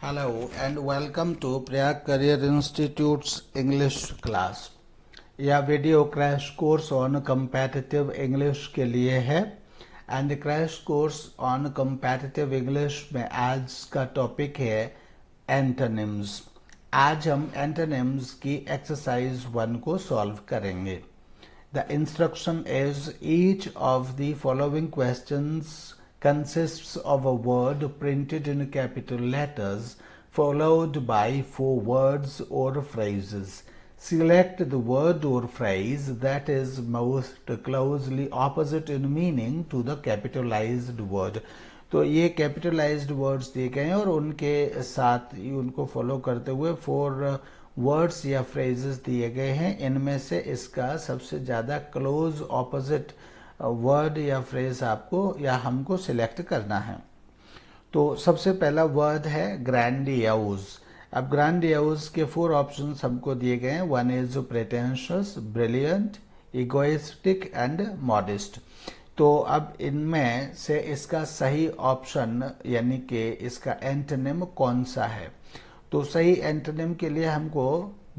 Hello and welcome to Prayag Career Institute's English class. यह video crash course on competitive English के लिए है and crash course on competitive English में आज का टॉपिक है एंटोनिम्स। आज हम एंटोनिम्स की एक्सरसाइज 1 को सॉल्व करेंगे। The instruction is each of the following questions consists of a word printed in capital letters followed by 4 words or phrases. Select the word or phrase that is most closely opposite in meaning to the capitalized word. तो ये capitalised words दिए गए हैं और उनके साथ ही उनको follow करते हुए 4 वर्ड्स या फ्रेजेस दिए गए हैं। इनमें से इसका सबसे ज्यादा क्लोज ऑपोजिट वर्ड या फ्रेज आपको या हमको सिलेक्ट करना है। तो सबसे पहला वर्ड है ग्रैंडियोज। अब ग्रैंडियोज के 4 ऑप्शंस हमको दिए गए हैं। 1 is pretentious, brilliant, egoistic and modest. तो अब इनमें से इसका सही ऑप्शन यानी कि इसका एंटोनिम कौन सा है? तो सही एंटोनिम के लिए हमको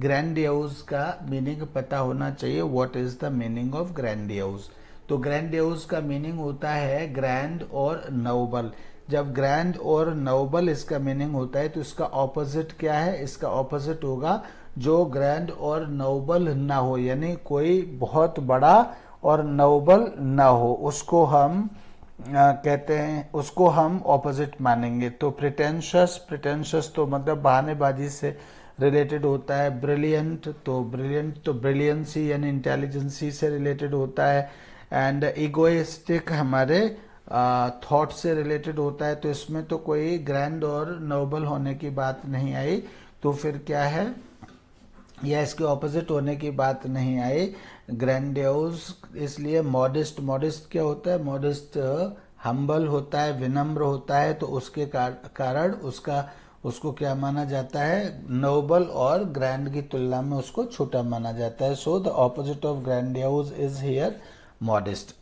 ग्रैंडियोज का मीनिंग पता होना चाहिए। What is the meaning of grandiose? तो ग्रैंडियोज का मीनिंग होता है ग्रैंड और नोबल। जब ग्रैंड और नोबल इसका मीनिंग होता है तो इसका ऑपोजिट क्या है? इसका ऑपोजिट होगा जो ग्रैंड और नोबल ना हो, यानी कोई बहुत बड़ा और नोबल ना हो, उसको हम कहते हैं, उसको हम ऑपोजिट मानेंगे। तो प्रिटेंशियस तो मतलब बहानेबाजी से रिलेटेड होता है। ब्रिलियंट तो ब्रिलियंसी यानी इंटेलिजेंसी से रिलेटेड होता है। एंड इगोइस्टिक हमारे थॉट से रिलेटेड होता है। तो इसमें तो कोई ग्रैंड और नोबल होने की बात नहीं आई, तो फिर क्या है, या इसके ऑपोजिट होने की बात नहीं आई ग्रैंडियोज। इसलिए मॉडेस्ट क्या होता है? मॉडेस्ट हम्बल होता है, विनम्र होता है, तो उसके कारण उसको क्या माना जाता है? नोबल और ग्रैंड की तुलना में उसको छोटा माना जाता है। So the opposite of grandiose is here modest.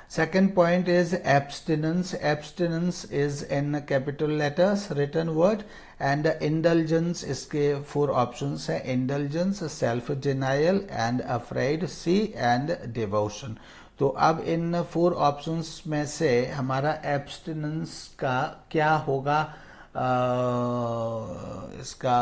Second point is abstinence. Abstinence is in capital letters written word and indulgence इसके 4 options हैं। indulgence, self denial and afraid, see and devotion। तो अब इन 4 options में से हमारा abstinence का क्या होगा, इसका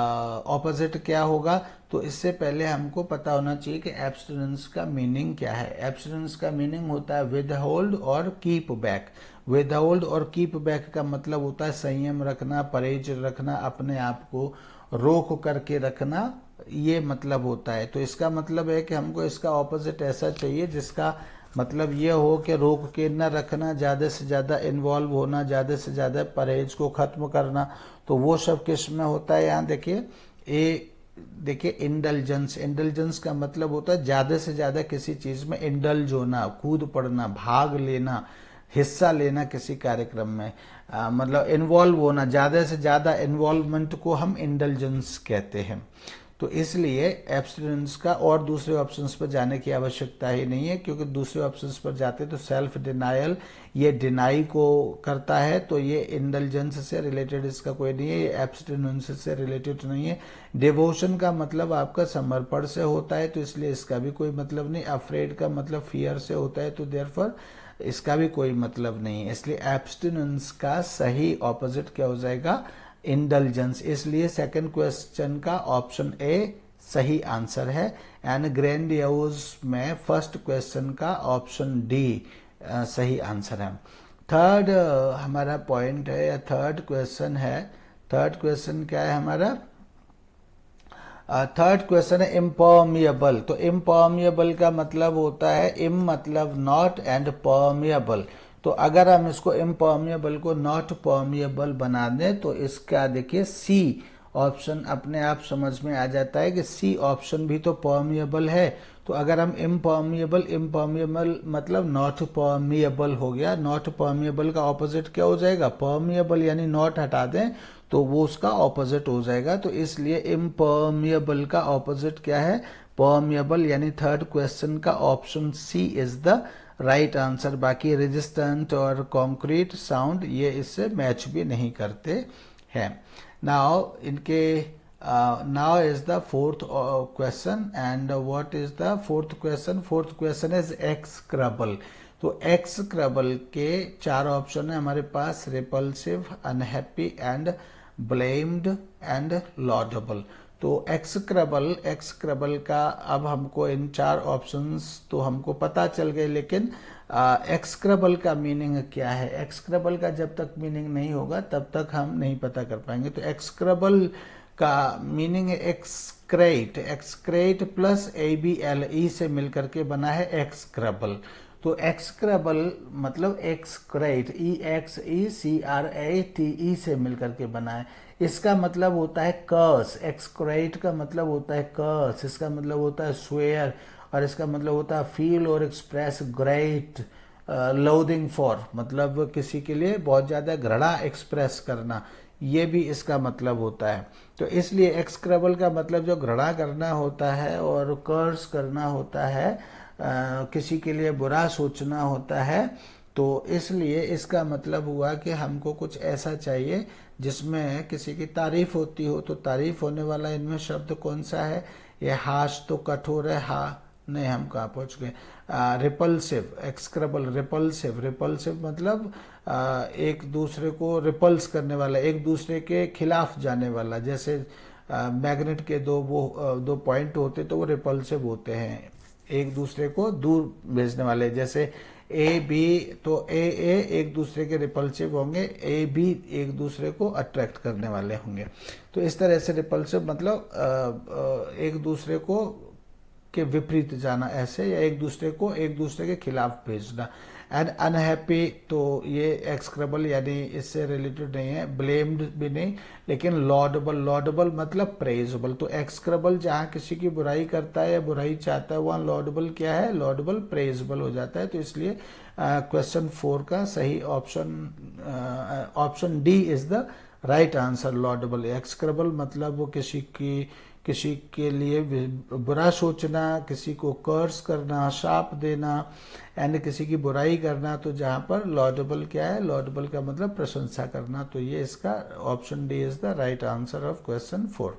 ऑपोजिट क्या होगा? तो इससे पहले हमको पता होना चाहिए कि एब्स्टिनेंस का मीनिंग क्या है। एब्स्टिनेंस का मीनिंग होता है विद होल्ड और कीप बैक। विद होल्ड और कीप बैक का मतलब होता है संयम रखना, परहेज रखना, अपने आप को रोक करके रखना, ये मतलब होता है। तो इसका मतलब है कि हमको इसका ऑपोजिट ऐसा चाहिए जिसका मतलब ये हो कि रोक के न रखना, ज्यादा से ज्यादा इन्वॉल्व होना, ज्यादा से ज्यादा परहेज को खत्म करना। तो वो सब किस में होता है? यहाँ देखिए इंडल्जेंस। इंडल्जेंस का मतलब होता है ज्यादा से ज्यादा किसी चीज में इंडल्ज होना, कूद पड़ना, भाग लेना, हिस्सा लेना किसी कार्यक्रम में, मतलब इन्वॉल्व होना, ज्यादा से ज्यादा इन्वॉल्वमेंट को हम इंडल्जेंस कहते हैं। तो इसलिए एब्स्टिनेंस का और दूसरे ऑप्शंस पर जाने की आवश्यकता ही नहीं है, क्योंकि दूसरे ऑप्शंस पर जाते तो सेल्फ डिनायल, ये डिनाई को करता है, तो ये इंडल्जेंस से रिलेटेड इसका कोई नहीं है, ये एब्स्टिनेंस से रिलेटेड नहीं है। डिवोशन का मतलब आपका समर्पण से होता है, तो इसलिए इसका भी कोई मतलब नहीं। अफ्रेड का मतलब फियर से होता है, तो देयरफॉर इसका भी कोई मतलब नहीं है। इसलिए एब्स्टिनेंस का सही ऑपोजिट क्या हो जाएगा? इंडल्जेंस। इसलिए सेकंड क्वेश्चन का ऑप्शन ए सही आंसर है एंड ग्रैंडियोज में फर्स्ट क्वेश्चन का ऑप्शन डी सही आंसर है। थर्ड हमारा पॉइंट है या थर्ड क्वेश्चन है। थर्ड क्वेश्चन क्या है हमारा? थर्ड क्वेश्चन है इम्पर्मिएबल। तो इम्पर्मिएबल का मतलब होता है इम मतलब नॉट एंड पर्मिएबल। तो अगर हम इसको इम्पर्मिएबल को नॉट पर्मिएबल बना दें तो इसका देखिए सी ऑप्शन अपने आप समझ में आ जाता है कि सी ऑप्शन भी तो पर्मिएबल है। तो अगर हम इम्पर्मिएबल मतलब नॉट पर्मिएबल हो गया। नॉट पर्मिएबल का ऑपोजिट क्या हो जाएगा? पर्मिएबल, यानी नॉट हटा दें तो वो उसका ऑपोजिट हो जाएगा। तो इसलिए इम्पर्मिएबल का ऑपोजिट क्या है? पर्मिएबल, यानी थर्ड क्वेश्चन का option C is the right answer. बाकी रेजिस्टेंट और कॉन्क्रीट साउंड ये इससे मैच भी नहीं करते हैं। नाउ इनके now is the fourth question, and what is the fourth question? Fourth question is execrable. तो एक्सक्रेबल के 4 ऑप्शन है हमारे पास, repulsive, unhappy and blamed and laudable. तो एक्सक्रेबल का अब हमको इन 4 ऑप्शंस तो हमको पता चल गए, लेकिन एक्सक्रेबल का मीनिंग क्या है? एक्सक्रेबल का जब तक मीनिंग नहीं होगा तब तक हम नहीं पता कर पाएंगे। तो एक्सक्रेबल का मीनिंग है एक्सक्रेट, एक्सक्रेट प्लस ABLE से मिलकर के बना है एक्सक्रेबल। तो एक्सक्रेबल मतलब एक्सक्रेट, EXECRATE से मिलकर के बना है। इसका मतलब होता है कर्स, एक्सक्रेट का मतलब होता है कर्स, इसका मतलब होता है स्वेयर, और इसका मतलब होता है फील और एक्सप्रेस ग्रेट लोदिंग फॉर, मतलब किसी के लिए बहुत ज्यादा घृणा एक्सप्रेस करना, ये भी इसका मतलब होता है। तो इसलिए एक्सक्रेबल का मतलब जो घृणा करना होता है और कर्स करना होता है, किसी के लिए बुरा सोचना होता है। तो इसलिए इसका मतलब हुआ कि हमको कुछ ऐसा चाहिए जिसमें किसी की तारीफ होती हो। तो तारीफ होने वाला इनमें शब्द कौन सा है? ये हाश तो कठोर है, हा नहीं, हम कहाँ पहुंच गए? रिपल्सिव, एक्सक्रेबल रिपल्सिव, रिपल्सिव मतलब एक दूसरे को रिपल्स करने वाला, एक दूसरे के खिलाफ जाने वाला। जैसे मैग्नेट के दो पॉइंट होते तो वो रिपल्सिव होते हैं, एक दूसरे को दूर भेजने वाले। जैसे ए बी, तो ए एक दूसरे के रिपल्सिव होंगे, ए बी एक दूसरे को अट्रैक्ट करने वाले होंगे। तो इस तरह से रिपल्सिव मतलब एक दूसरे को के विपरीत जाना ऐसे, या एक दूसरे के खिलाफ भेजना। एंड अनहैप्पी, तो ये एक्सक्रेबल यानी इससे रिलेटेड नहीं है, ब्लेम्ड भी नहीं, लेकिन लॉडेबल, लॉडेबल मतलब प्रेजेबल। तो एक्सक्रेबल जहां किसी की बुराई करता है या बुराई चाहता है, वहां लॉडेबल क्या है? लॉडेबल प्रेजेबल हो जाता है। तो इसलिए क्वेश्चन 4 का सही option D is the right answer, laudable. Execrable मतलब वो किसी के लिए बुरा सोचना, किसी को कर्स करना, शाप देना, एंड किसी की बुराई करना। तो जहां पर लॉडेबल क्या है? लॉडेबल का मतलब प्रशंसा करना। तो ये इसका option D is the right answer of question 4।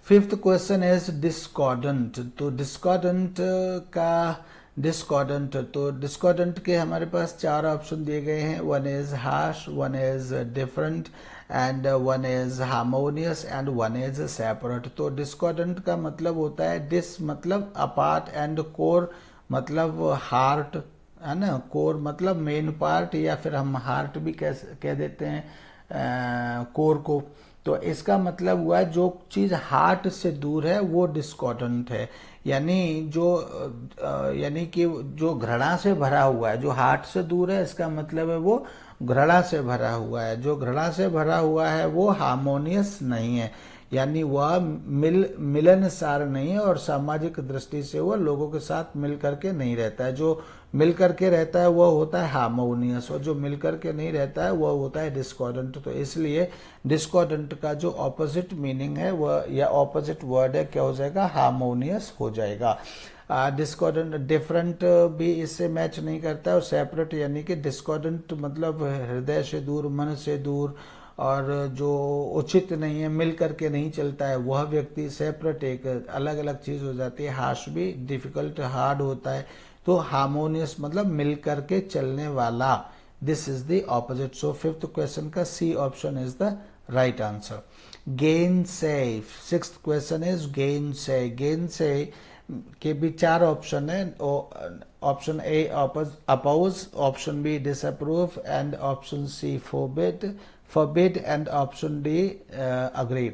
Fifth question is discordant. तो डिस्कॉर्डेंट के हमारे पास 4 ऑप्शन दिए गए हैं। One is harsh, one is different, and one is harmonious, and one is separate. तो डिस्कॉर्डेंट का मतलब होता है डिस मतलब अपार्ट, एंड कोर मतलब हार्ट, है ना। कोर मतलब मेन पार्ट, या फिर हम हार्ट भी कह देते हैं कोर को। तो इसका मतलब हुआ जो चीज हार्ट से दूर है वो डिस्कॉर्डेंट है। यानी कि जो घृणा से भरा हुआ है, जो हार्ट से दूर है, इसका मतलब है वो घृणा से भरा हुआ है। जो घृणा से भरा हुआ है वो हार्मोनियस नहीं है, यानी वह मिलनसार नहीं है, और सामाजिक दृष्टि से वह लोगों के साथ मिल करके नहीं रहता है। जो मिल करके रहता है वह होता है हार्मोनियस, और जो मिल करके नहीं रहता है वह होता है डिस्कॉर्डेंट। तो इसलिए डिस्कॉर्डेंट का जो ऑपोजिट मीनिंग है वह, या ऑपोजिट वर्ड है, क्या हो जाएगा? हार्मोनियस हो जाएगा। डिस्कॉर्डेंट, डिफरेंट भी इससे मैच नहीं करता है, और सेपरेट यानी कि डिस्कॉर्डेंट मतलब हृदय से दूर, मन से दूर, और जो उचित नहीं है, मिल करके नहीं चलता है, वह व्यक्ति। सेपरेट एक अलग अलग चीज हो जाती है। हार्श भी डिफिकल्ट, हार्ड होता है। तो हार्मोनियस मतलब मिल करके चलने वाला। This is the opposite. So fifth question का C option is the right answer. Gainsay, sixth question is gainsay. Gainsay के भी 4 ऑप्शन है। Option A oppose, option B disapprove, and option C forbid, and option D agree.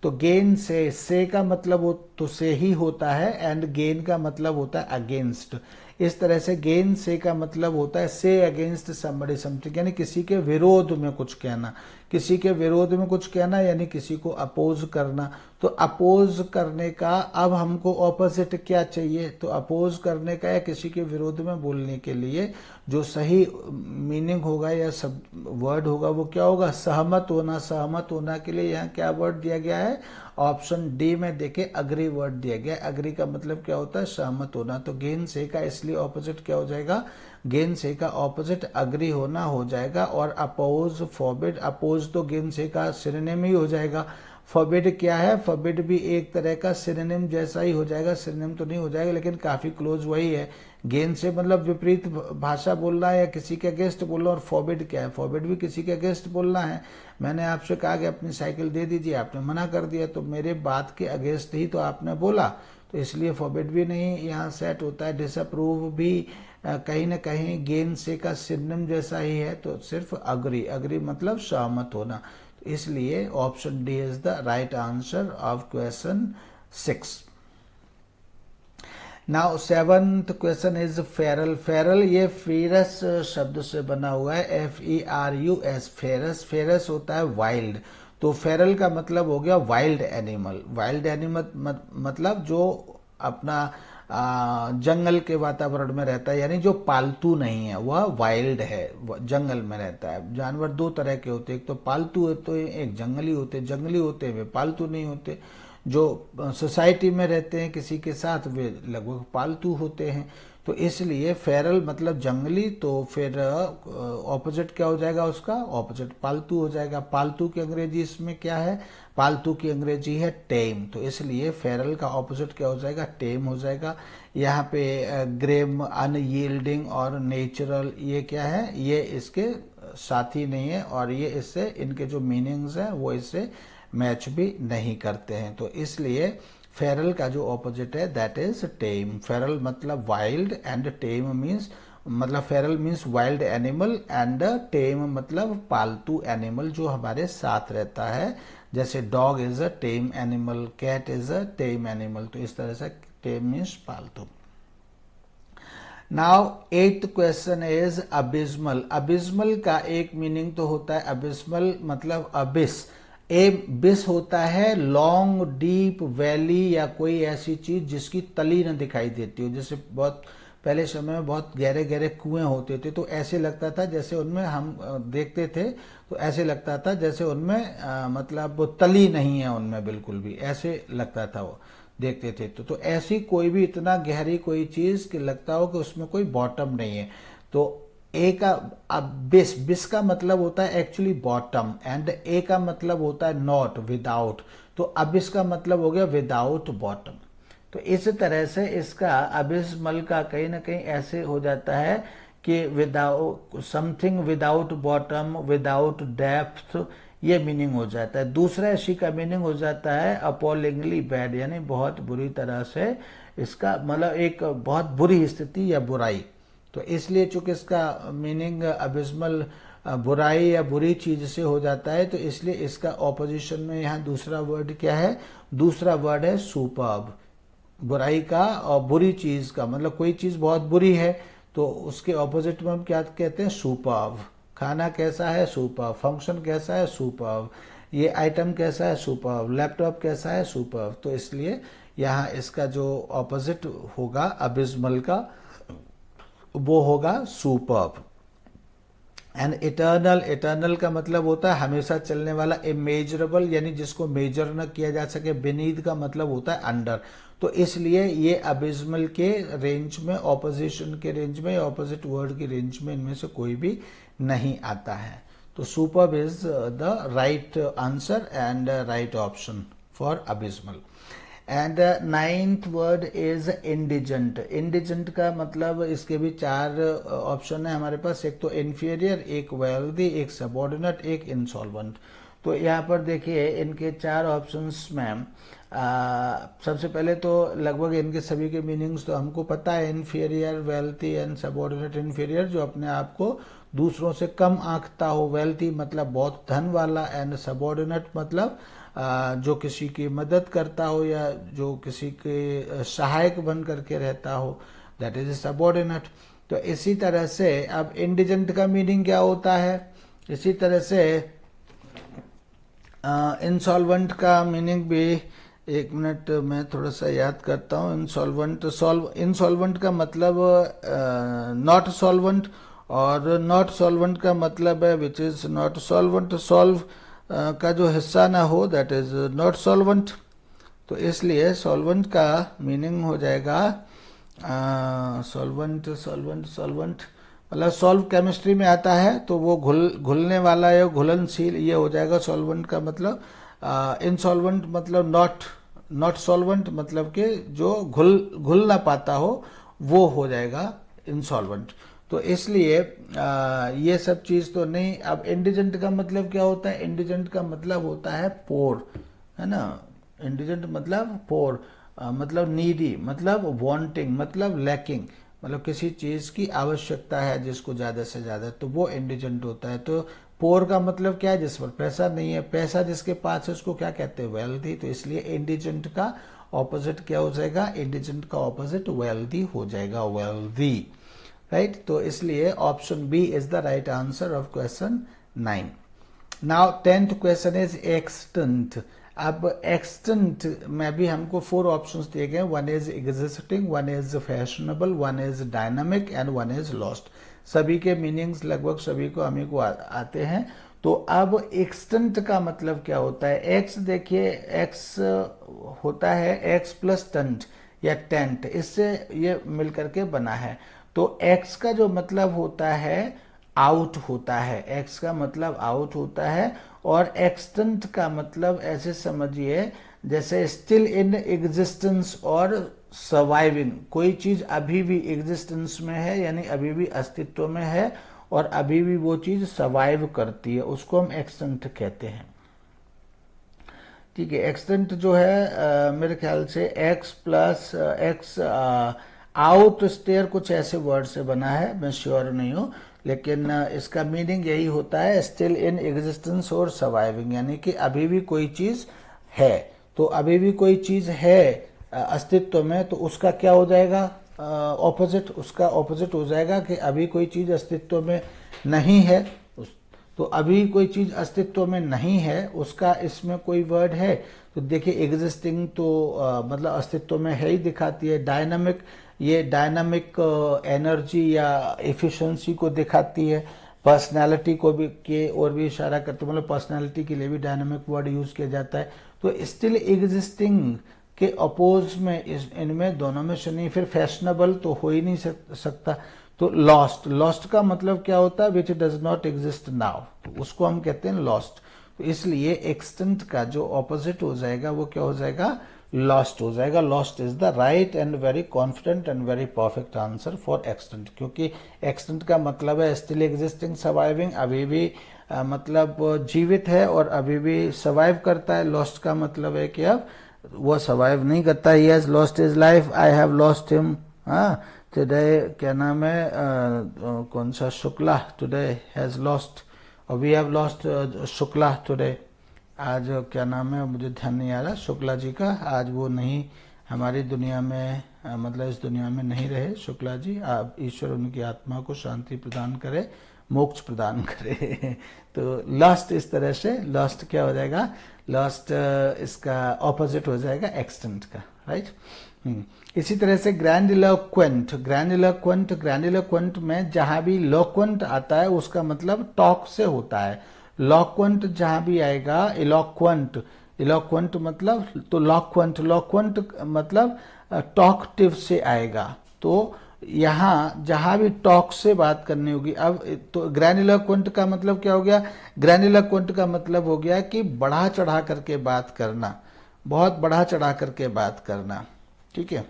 तो gainsay का मतलब वो तो से ही होता है, एंड गेन का मतलब होता है अगेंस्ट। इस तरह से गेन से का मतलब होता है से अगेंस्ट समबडी समथिंग, यानी किसी के विरोध में कुछ कहना, किसी के विरोध में कुछ कहना, यानी किसी को अपोज करना। तो अपोज करने का अब हमको ऑपोजिट क्या चाहिए? तो अपोज करने का या किसी के विरोध में बोलने के लिए जो सही मीनिंग होगा या सब वर्ड होगा वो क्या होगा? सहमत होना। सहमत होना के लिए यहाँ क्या वर्ड दिया गया है? ऑप्शन डी में देखिए अग्री वर्ड दिया गया। अग्री का मतलब क्या होता है, सहमत होना। तो गेन से का इसलिए ऑपोजिट क्या हो जाएगा, गेन से का ऑपोजिट अग्री होना हो जाएगा। और अपोज, फॉरबिड, अपोज तो गेन से का सिनोनिम ही हो जाएगा। फॉरबिड क्या है, फॉरबिड भी एक तरह का सिनोनिम जैसा ही हो जाएगा, सिनोनिम तो नहीं हो जाएगा लेकिन काफी क्लोज वही है। गेन से मतलब विपरीत भाषा बोलना है या किसी के अगेंस्ट बोलना। और फॉरबिड क्या है, फॉरबिड भी किसी के अगेंस्ट बोलना है। मैंने आपसे कहा कि अपनी साइकिल दे दीजिए, आपने मना कर दिया, तो मेरे बात के अगेंस्ट ही तो आपने बोला, तो इसलिए फॉरबिड भी नहीं यहाँ सेट होता है। डिसअप्रूव भी कहीं ना कहीं गेन से का सिनोनिम जैसा ही है, तो सिर्फ अग्री, अग्री मतलब सहमत होना। तो इसलिए option D is the right answer of question 6। Now seventh question is Feral. Feral ये फेरस शब्द से बना हुआ है, FERUS, फेरस। फेरस होता है वाइल्ड, तो फेरल का मतलब हो गया वाइल्ड एनिमल। वाइल्ड एनिमल मतलब जो अपना जंगल के वातावरण में रहता है, यानी जो पालतू नहीं है वह वाइल्ड है, जंगल में रहता है। जानवर दो तरह के होते हैं, एक तो पालतू होते हैं, एक जंगली होते हैं। जंगली होते हैं वे पालतू नहीं होते, जो सोसाइटी में रहते हैं किसी के साथ वे लगभग पालतू होते हैं। तो इसलिए फेरल मतलब जंगली, तो फिर ऑपोजिट क्या हो जाएगा उसका, ऑपोजिट पालतू हो जाएगा। पालतू की अंग्रेजी इसमें क्या है, पालतू की अंग्रेजी है टेम, तो इसलिए फेरल का ऑपोजिट क्या हो जाएगा, टेम हो जाएगा। यहाँ पे ग्रेम, अनयील्डिंग और नेचुरल ये क्या है, ये इसके साथी नहीं है और ये इससे इनके जो मीनिंग्स हैं वो इससे मैच भी नहीं करते हैं। तो इसलिए फेरल का जो ऑपोजिट है दैट इज टेम। फेरल मतलब वाइल्ड एंड टेम मीन्स, मतलब feral means wild animal and tame मतलब पालतू एनिमल जो हमारे साथ रहता है। जैसे dog is a tame animal, cat is a tame animal, तो इस तरह से टेम मीन्स पालतू। Now eighth question is abysmal. Abysmal का एक मीनिंग तो होता है, अबिस्मल मतलब अबिस। बिस होता है लॉन्ग डीप वैली या कोई ऐसी चीज जिसकी तली न दिखाई देती हो। जैसे बहुत पहले समय में बहुत गहरे गहरे कुएं होते थे, तो ऐसे लगता था जैसे उनमें, हम देखते थे तो ऐसे लगता था जैसे उनमें मतलब वो तली नहीं है उनमें बिल्कुल भी, ऐसे लगता था वो देखते थे। तो ऐसी कोई भी इतना गहरी कोई चीज कि लगता हो कि उसमें कोई बॉटम नहीं है। तो ए का बिस, बिस का मतलब होता है एक्चुअली बॉटम, एंड ए का मतलब होता है नॉट, विदाउट। तो अबिस का मतलब हो गया विदाउट बॉटम। तो इस तरह से इसका अबिस्मल का कहीं ना कहीं ऐसे हो जाता है कि without something, without bottom, without depth, ये मीनिंग हो जाता है। दूसरा इसी का मीनिंग हो जाता है अपॉलिंगली बैड, यानी बहुत बुरी तरह से, इसका मतलब एक बहुत बुरी स्थिति या बुराई। तो इसलिए चूंकि इसका मीनिंग अबिस्मल बुराई या बुरी चीज से हो जाता है, तो इसलिए इसका ऑपोजिशन में यहाँ दूसरा वर्ड क्या है, दूसरा वर्ड है सुपर्ब। बुराई का और बुरी चीज का मतलब कोई चीज बहुत बुरी है तो उसके ऑपोजिट में हम क्या कहते हैं, सुपर्ब। खाना कैसा है, सुपर्ब। फंक्शन कैसा है, सुपर्ब। ये आइटम कैसा है, सुपर्ब। लैपटॉप कैसा है, सुपर्ब। तो इसलिए यहाँ इसका जो ऑपोजिट होगा अबिस्मल का, वो होगा सुपर्ब। एंड इटर्नल, इटर्नल का मतलब होता है हमेशा चलने वाला। इमेजरेबल यानी जिसको मेजर न किया जा सके। बेनीथ का मतलब होता है अंडर। तो इसलिए ये अबिस्मल के रेंज में, ऑपोजिशन के रेंज में, ऑपोजिट वर्ड की रेंज में इनमें से कोई भी नहीं आता है। तो superb is the right answer and right option for abysmal. And ninth word is indigent. Indigent का मतलब, इसके भी चार ऑप्शन है हमारे पास, एक तो इन्फीरियर, एक वेल्दी, एक सबॉर्डिनेट, एक इंसॉल्वेंट। तो यहाँ पर देखिए इनके चार ऑप्शंस में सबसे पहले तो लगभग इनके सभी के मीनिंग्स तो हमको पता है, inferior, wealthy and subordinate. Inferior जो अपने आप को दूसरों से कम आंकता हो, वेल्थी मतलब बहुत धन वाला, एंड सबॉर्डिनेट मतलब जो किसी की मदद करता हो या जो किसी के सहायक बन करके रहता हो, दैट इज सबॉर्डिनेट। तो इसी तरह से अब इंडिजेंट का मीनिंग क्या होता है, इसी तरह से इंसॉल्वेंट का मीनिंग भी, एक मिनट मैं थोड़ा सा याद करता हूँ। इंसॉल्वेंट का मतलब नॉट सॉल्वेंट, और नॉट सॉल्वेंट का मतलब है which is not solvent. Solve का जो हिस्सा ना हो दैट इज नॉट सॉल्वेंट। तो इसलिए सॉल्वेंट का मीनिंग हो जाएगा सॉल्वेंट सॉल्वेंट सॉल्वेंट मतलब सॉल्व केमिस्ट्री में आता है तो वो घुलने वाला या घुलनशील, ये हो जाएगा सॉल्वेंट का मतलब। इनसॉल्वेंट मतलब नॉट सॉल्वेंट, मतलब कि जो घुल ना पाता हो वो हो जाएगा इनसॉल्वेंट। तो इसलिए ये सब चीज तो नहीं। अब इंडिजेंट का मतलब क्या होता है? इंडिजेंट का मतलब होता है पोर, है ना। इंडिजेंट मतलब पोर, मतलब नीडी, मतलब वांटिंग, मतलब लैकिंग, मतलब किसी चीज की आवश्यकता है जिसको ज्यादा से ज्यादा, तो वो इंडिजेंट होता है। तो पोर का मतलब क्या है? जिस पर पैसा नहीं है। पैसा जिसके पास है उसको क्या कहते हैं? वेल्दी। तो इसलिए इंडिजेंट का ऑपोजिट क्या हो जाएगा? इंडिजेंट का ऑपोजिट वेल्दी हो जाएगा, वेल्दी, राइट। तो इसलिए option B is the right answer of question 9। Now 10th question is extant. अब एक्सटेंट में भी हमको 4 ऑप्शंस दिए गए। One is existing, one is fashionable, one is dynamic and one is lost. सभी के मीनिंग्स लगभग सभी को हमें को आते हैं। तो अब एक्सटेंट का मतलब क्या होता है? एक्स देखिए, एक्स होता है एक्स प्लस टेंट या टेंट, इससे ये मिलकर के बना है। तो एक्स का जो मतलब होता है आउट होता है, एक्स का मतलब आउट होता है। और एक्सटेंट का मतलब ऐसे समझिए जैसे स्टिल इन एग्जिस्टेंस और सर्वाइविंग, कोई चीज अभी भी एग्जिस्टेंस में है यानी अभी भी अस्तित्व में है और अभी भी वो चीज सर्वाइव करती है, उसको हम एक्सटेंट कहते हैं। ठीक है, एक्सटेंट जो है मेरे ख्याल से x plus x out stair कुछ ऐसे वर्ड से बना है, मैं श्योर नहीं हूं, लेकिन इसका मीनिंग यही होता है स्टिल इन एग्जिस्टेंस और सर्वाइविंग, यानी कि अभी भी कोई चीज है। तो अभी भी कोई चीज है अस्तित्व में, तो उसका क्या हो जाएगा? ऑपोजिट, उसका ऑपोजिट हो जाएगा कि अभी कोई चीज अस्तित्व में नहीं है। तो अभी कोई चीज अस्तित्व में नहीं है, उसका इसमें कोई वर्ड है तो देखिए एग्जिस्टिंग तो मतलब अस्तित्व में है ही दिखाती है। डायनामिक, ये डायनामिक एनर्जी या एफिशिएंसी को दिखाती है। पर्सनालिटी को भी के और भी इशारा करते, मतलब पर्सनालिटी के लिए भी डायनामिक वर्ड यूज किया जाता है। तो स्टिल एग्जिस्टिंग के अपोज में इनमें दोनों में से नहीं। फिर फैशनेबल तो हो ही नहीं सकता। तो लॉस्ट, लॉस्ट का मतलब क्या होता है? Which does not exist now, तो उसको हम कहते हैं लॉस्ट। तो इसलिए एक्सटेंट का जो ऑपोजिट हो जाएगा वो क्या हो जाएगा? लॉस्ट हो जाएगा। Lost is the right and very confident and very perfect answer for extent, क्योंकि एक्सटेंट का मतलब है स्टिल एग्जिस्टिंग सर्वाइविंग, अभी भी मतलब जीवित है और अभी भी सर्वाइव करता है। लॉस्ट का मतलब है कि अब वो सर्वाइव नहीं करता। He has lost his life, I have lost him. हाँ, टुडे क्या नाम है कौन सा, शुक्ला टुडे हैज लॉस्ट, और we have lost Shukla today. आज क्या नाम है मुझे ध्यान नहीं आ रहा शुक्ला जी का, आज वो नहीं हमारी दुनिया में मतलब इस दुनिया में नहीं रहे शुक्ला जी। आप ईश्वर उनकी आत्मा को शांति प्रदान करे, मोक्ष प्रदान करे। तो लॉस्ट इस तरह से, लॉस्ट क्या हो जाएगा? लॉस्ट इसका ऑपोजिट हो जाएगा एक्सटेंट का, राइट। इसी तरह से ग्रैंडिलोक्वेंट, ग्रैंडिलोक्वेंट, ग्रैंडिलोक्वेंट में जहां भी लोक्वेंट आता है उसका मतलब टॉक से होता है। लॉक्वेंट जहां भी आएगा, इलोक्वेंट, इलोक्वेंट मतलब, तो लॉक्वेंट, लॉक्वेंट मतलब टॉकटिव से आएगा। तो यहां जहां भी टॉक से बात करनी होगी, अब तो ग्रैंडिलोक्वेंट का मतलब क्या हो गया? ग्रैंडिलोक्वेंट का मतलब हो गया कि बढ़ा चढ़ा करके बात करना, बहुत बढ़ा चढ़ा करके बात करना। ठीक है,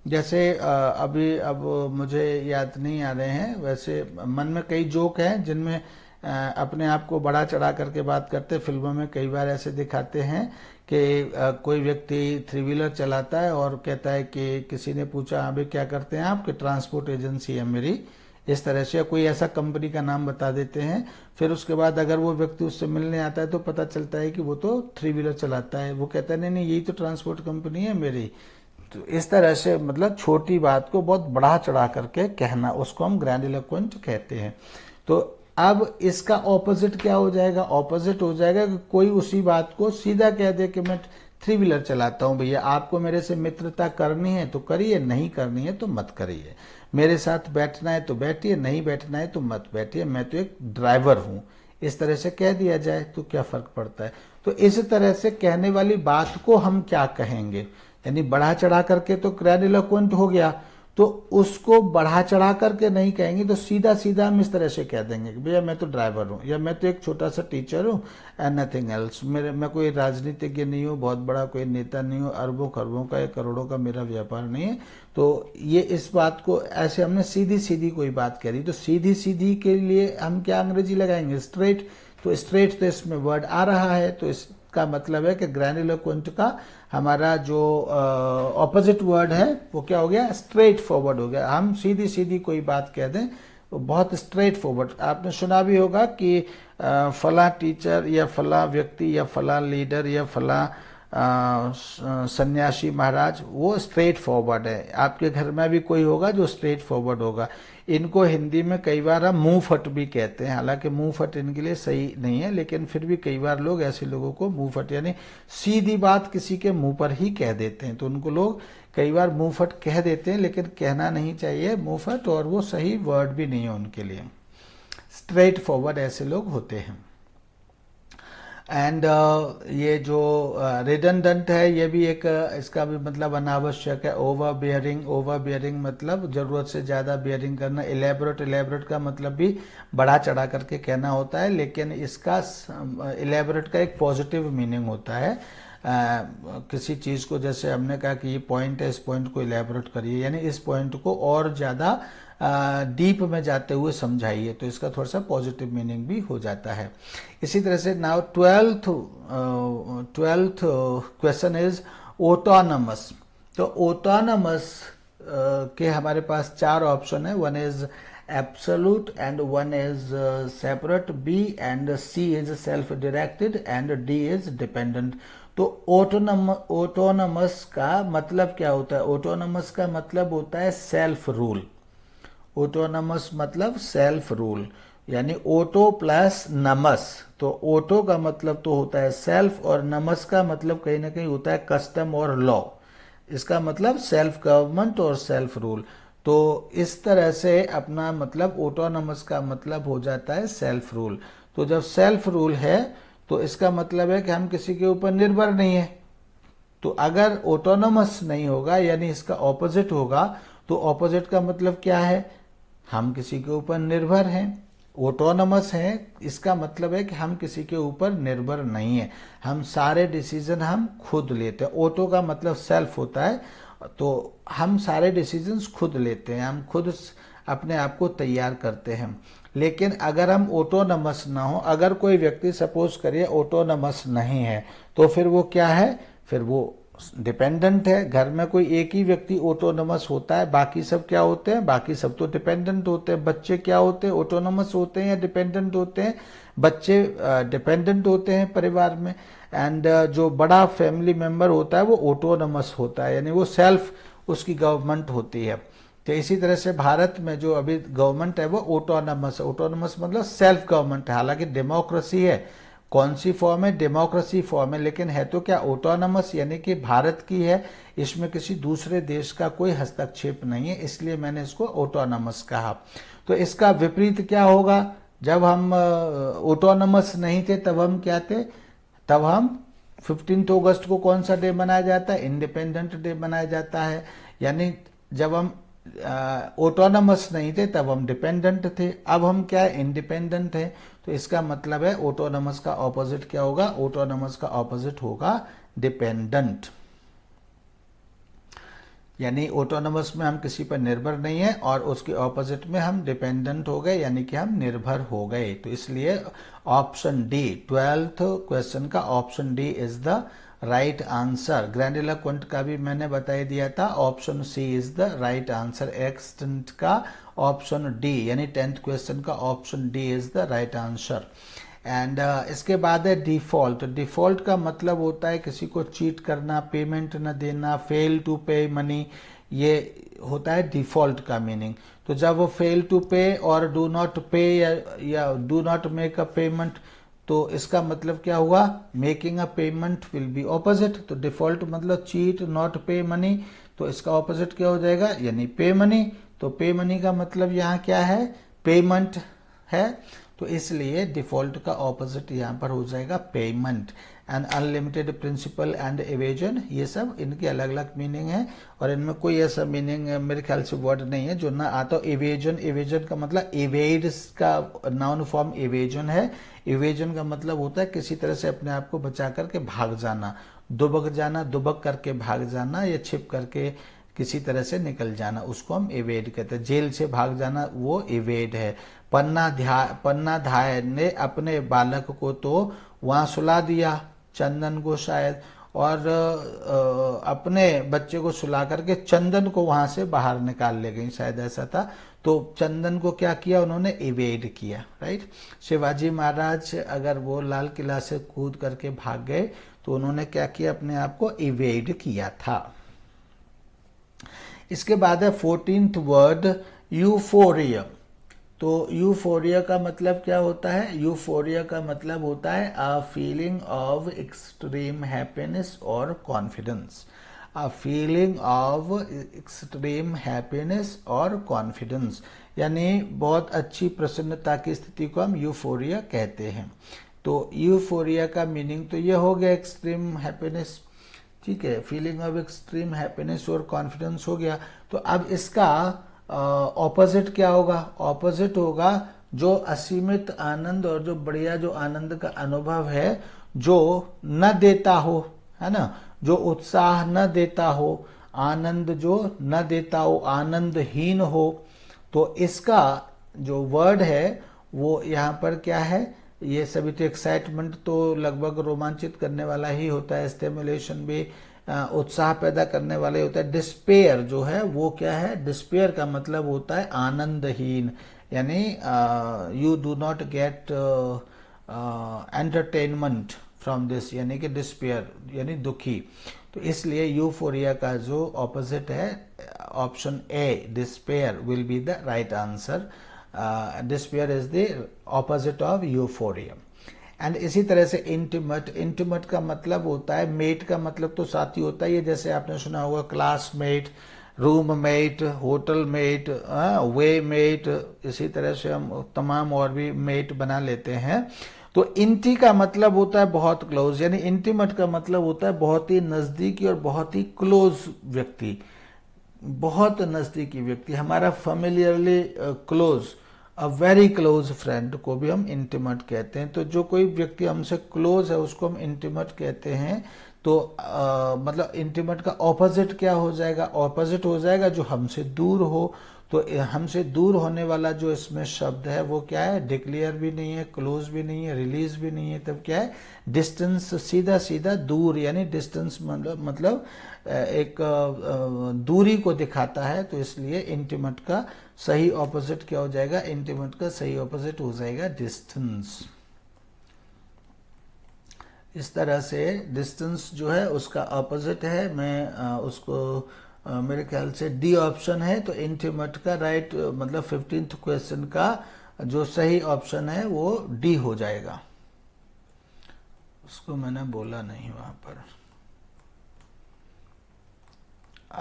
जैसे अभी अब मुझे याद नहीं आ रहे हैं, वैसे मन में कई जोक हैं जिनमें अपने आप को बढ़ा चढ़ा करके बात करते। फिल्मों में कई बार ऐसे दिखाते हैं कि कोई व्यक्ति 3 व्हीलर चलाता है और कहता है कि किसी ने पूछा अभी क्या करते हैं आप, कि ट्रांसपोर्ट एजेंसी है मेरी, इस तरह से कोई ऐसा कंपनी का नाम बता देते हैं। फिर उसके बाद अगर वो व्यक्ति उससे मिलने आता है तो पता चलता है कि वो तो 3 व्हीलर चलाता है। वो कहता है नहीं नहीं यही तो ट्रांसपोर्ट कंपनी है मेरी। तो इस तरह से मतलब छोटी बात को बहुत बढ़ा चढ़ा करके कहना, उसको हम ग्रैंडिलोक्वेंट कहते हैं। तो अब इसका ऑपोजिट क्या हो जाएगा? ऑपोजिट हो जाएगा कि कोई उसी बात को सीधा कह दे कि मैं 3 व्हीलर चलाता हूं भैया, आपको मेरे से मित्रता करनी है तो करिए, नहीं करनी है तो मत करिए। मेरे साथ बैठना है तो बैठिए, नहीं बैठना है तो मत बैठिए, मैं तो एक ड्राइवर हूं। इस तरह से कह दिया जाए तो क्या फर्क पड़ता है। तो इस तरह से कहने वाली बात को हम क्या कहेंगे, यानी बढ़ा चढ़ा करके तो ग्रैंडिलोक्वेंट हो गया, तो उसको बढ़ा चढ़ा करके नहीं कहेंगे, तो सीधा सीधा हम इस तरह से कह देंगे कि भैया मैं तो ड्राइवर हूँ, या मैं तो एक छोटा सा टीचर हूँ एंड नथिंग एल्स, मैं कोई राजनीतिज्ञ नहीं हूँ, बहुत बड़ा कोई नेता नहीं हूँ, अरबों खरबों का या करोड़ों का मेरा व्यापार नहीं है। तो ये इस बात को ऐसे हमने सीधी सीधी कोई बात कह दी, तो सीधी सीधी के लिए हम क्या अंग्रेजी लगाएंगे, स्ट्रेट। तो स्ट्रेट तो इसमें वर्ड आ रहा है, तो इसका मतलब है कि ग्रैंडिलोक्वेंट का हमारा जो ऑपोजिट वर्ड है वो क्या हो गया, स्ट्रेट फॉरवर्ड हो गया। हम सीधी सीधी कोई बात कह दें तो बहुत स्ट्रेट फॉरवर्ड। आपने सुना भी होगा कि फला टीचर या फला व्यक्ति या फला लीडर या फला सन्यासी महाराज, वो स्ट्रेट फॉरवर्ड है। आपके घर में भी कोई होगा जो स्ट्रेट फॉरवर्ड होगा। इनको हिंदी में कई बार हम मुंह फट भी कहते हैं, हालांकि मुंह फट इनके लिए सही नहीं है, लेकिन फिर भी कई बार लोग ऐसे लोगों को मुंह फट यानी सीधी बात किसी के मुंह पर ही कह देते हैं, तो उनको लोग कई बार मुंह फट कह देते हैं, लेकिन कहना नहीं चाहिए मुंह फट, और वो सही वर्ड भी नहीं है उनके लिए। स्ट्रेट फॉरवर्ड ऐसे लोग होते हैं। एंड ये जो रिडंडेंट है, ये भी एक इसका भी मतलब अनावश्यक है। ओवर बियरिंग, ओवर बियरिंग मतलब जरूरत से ज्यादा बियरिंग करना। इलेबोरेट, इलेबोरेट का मतलब भी बढ़ा चढ़ा करके कहना होता है, लेकिन इसका इलेबोरेट का एक पॉजिटिव मीनिंग होता है। किसी चीज को, जैसे हमने कहा कि ये पॉइंट है, इस पॉइंट को इलेबोरेट करिए, यानी इस पॉइंट को और ज्यादा डीप में जाते हुए समझाइए, तो इसका थोड़ा सा पॉजिटिव मीनिंग भी हो जाता है। इसी तरह से now twelfth question is autonomous. तो ऑटोनमस के हमारे पास चार ऑप्शन है। One is absolute and one is separate, B and C is self directed and D is dependent. तो ऑटोनमस का मतलब क्या होता है? ऑटोनमस का मतलब होता है सेल्फ रूल। ऑटोनमस मतलब सेल्फ रूल, यानी ओटो प्लस नमस। तो ओटो का मतलब तो होता है सेल्फ, और नमस का मतलब कहीं ना कहीं होता है कस्टम और लॉ। इसका मतलब सेल्फ गवर्नमेंट और सेल्फ रूल। तो इस तरह से अपना मतलब ऑटोनमस का मतलब हो जाता है सेल्फ रूल। तो जब सेल्फ रूल है तो इसका मतलब है कि हम किसी के ऊपर निर्भर नहीं है। तो अगर ऑटोनमस नहीं होगा, यानी इसका ऑपोजिट होगा, तो ऑपोजिट का मतलब क्या है? हम किसी के ऊपर निर्भर हैं। ऑटोनमस हैं, इसका मतलब है कि हम किसी के ऊपर निर्भर नहीं है, हम सारे डिसीजन हम खुद लेते हैं। ऑटो का मतलब सेल्फ होता है, तो हम सारे डिसीजंस खुद लेते हैं, हम खुद अपने आप को तैयार करते हैं। लेकिन अगर हम ऑटोनमस ना हो, अगर कोई व्यक्ति सपोज करिए ऑटोनमस नहीं है, तो फिर वो क्या है? फिर वो डिपेंडेंट है। घर में कोई एक ही व्यक्ति ऑटोनमस होता है, बाकी सब क्या होते हैं? बाकी सब तो डिपेंडेंट होते हैं। बच्चे क्या होते हैं? ऑटोनमस होते हैं या डिपेंडेंट होते हैं? बच्चे डिपेंडेंट होते हैं परिवार में। एंड जो बड़ा फैमिली मेंबर होता है वो ऑटोनमस होता है, यानी वो सेल्फ उसकी गवर्नमेंट होती है। तो इसी तरह से भारत में जो अभी गवर्नमेंट है वो ऑटोनमस है। ऑटोनमस मतलब सेल्फ गवर्नमेंट है, हालांकि डेमोक्रेसी है। कौन सी फॉर्म है? डेमोक्रेसी फॉर्म है, लेकिन है तो क्या ऑटोनमस, यानी कि भारत की है, इसमें किसी दूसरे देश का कोई हस्तक्षेप नहीं है, इसलिए मैंने इसको ऑटोनमस कहा। तो इसका विपरीत क्या होगा? जब हम ऑटोनमस नहीं थे तब हम क्या थे? तब हम 15 अगस्त को कौन सा डे मनाया जाता है? इंडिपेंडेंट डे मनाया जाता है। यानी जब हम ऑटोनमस नहीं थे तब हम डिपेंडेंट थे, अब हम क्या है? इंडिपेंडेंट है। तो इसका मतलब है ऑटोनमस का ऑपोजिट क्या होगा? ऑटोनमस का ऑपोजिट होगा डिपेंडेंट। यानी ऑटोनमस में हम किसी पर निर्भर नहीं है, और उसके ऑपोजिट में हम डिपेंडेंट हो गए, यानी कि हम निर्भर हो गए। तो इसलिए ऑप्शन डी, 12th क्वेश्चन का option D is the right answer. Grandiloquent का भी मैंने बता दिया था, option C is the right answer. Extant का ऑप्शन डी, यानी 10th क्वेश्चन का option D is the right answer. And इसके बाद है डिफॉल्ट। डिफॉल्ट का मतलब होता है किसी को चीट करना, पेमेंट न देना, फेल टू पे मनी, ये होता है डिफॉल्ट का मीनिंग। तो जब वो फेल टू पे और डू नॉट पे या do not make a payment, तो इसका मतलब क्या हुआ? Making a payment will be opposite. तो डिफॉल्ट मतलब चीट, नॉट पे मनी, तो इसका ऑपोजिट क्या हो जाएगा? यानी पे मनी। तो पे मनी का मतलब यहाँ क्या है? पेमेंट है। तो इसलिए डिफॉल्ट का ऑपोजिट यहाँ पर हो जाएगा payment. And unlimited principal and evasion, ये सब इनके अलग अलग मीनिंग है और इनमें कोई ऐसा मीनिंग मेरे ख्याल से वर्ड नहीं है जो ना आता हो। एवेजन, एवेजन का मतलब एवेड का नाउन फॉर्म एवेजन है। एवेजन का मतलब होता है किसी तरह से अपने आप को बचा करके भाग जाना, दुबक जाना, दुबक करके भाग जाना या छिप करके किसी तरह से निकल जाना, उसको हम एवेड कहते हैं। जेल से भाग जाना वो एवेड है। पन्नाधाय ने अपने बालक को तो वहां सुला दिया, चंदन को शायद, और अपने बच्चे को सुला करके चंदन को वहां से बाहर निकाल ले गई, शायद ऐसा था। तो चंदन को क्या किया उन्होंने, इवेड किया, राइट। शिवाजी महाराज अगर वो लाल किला से कूद करके भाग गए तो उन्होंने क्या किया, अपने आप को इवेड किया था। इसके बाद है 14th वर्ड यूफोरिया। तो यूफोरिया का मतलब क्या होता है, यूफोरिया का मतलब होता है a feeling of extreme happiness और confidence. A feeling of extreme happiness और कॉन्फिडेंस, यानी बहुत अच्छी प्रसन्नता की स्थिति को हम यूफोरिया कहते हैं। तो यूफोरिया का मीनिंग तो ये हो गया एक्सट्रीम हैप्पीनेस, ठीक है, फीलिंग ऑफ एक्सट्रीम हैप्पीनेस और कॉन्फिडेंस हो गया। तो अब इसका ऑपोजिट क्या होगा, ऑपोजिट होगा जो असीमित आनंद और जो बढ़िया जो आनंद का अनुभव है जो न देता हो, है ना, जो उत्साह न देता हो, आनंद जो न देता हो, आनंदहीन हो। तो इसका जो वर्ड है वो यहाँ पर क्या है, ये सभी तो एक्साइटमेंट तो लगभग रोमांचित करने वाला ही होता है, स्टिमुलेशन भी उत्साह पैदा करने वाला ही होता है। डिस्पेयर जो है वो क्या है, डिस्पेयर का मतलब होता है आनंदहीन, यानी you do not gate entertainment from this, यानी कि डिस्पेयर यानी दुखी। तो इसलिए यूफोरिया का जो ऑपोजिट है option A despair will be the right answer. Despair is the opposite of euphoria. And इसी तरह से इंटीमेट, इंटीमेट का मतलब होता है, मेट का मतलब तो साथी होता है, ये जैसे आपने सुना होगा classmate, room mate, hotel mate, way mate, इसी तरह से हम तमाम और भी मेट बना लेते हैं। तो इंटी का मतलब होता है बहुत क्लोज, यानी इंटीमेट का मतलब होता है बहुत ही नजदीकी और बहुत ही क्लोज व्यक्ति, बहुत नजदीकी व्यक्ति, हमारा फेमिलियरली close, a very close friend को भी हम इंटीमेट कहते हैं। तो जो कोई व्यक्ति हमसे क्लोज है उसको हम इंटीमेट कहते हैं। तो मतलब इंटीमेट का ऑपोजिट क्या हो जाएगा, ऑपोजिट हो जाएगा जो हमसे दूर हो। तो हमसे दूर होने वाला जो इसमें शब्द है वो क्या है, डिक्लेयर भी नहीं है, क्लोज भी नहीं है, रिलीज भी नहीं है, तब क्या है, डिस्टेंस, सीधा सीधा दूर, यानी डिस्टेंस मतलब एक दूरी को दिखाता है। तो इसलिए इंटीमेट का सही ऑपोजिट क्या हो जाएगा, इंटीमेट का सही ऑपोजिट हो जाएगा डिस्टेंस। इस तरह से डिस्टेंस जो है उसका ऑपोजिट है, मैं उसको मेरे ख्याल से डी ऑप्शन है। तो इंटीमेट का राइट मतलब 15th क्वेश्चन का जो सही ऑप्शन है वो डी हो जाएगा। उसको मैंने बोला नहीं वहां पर।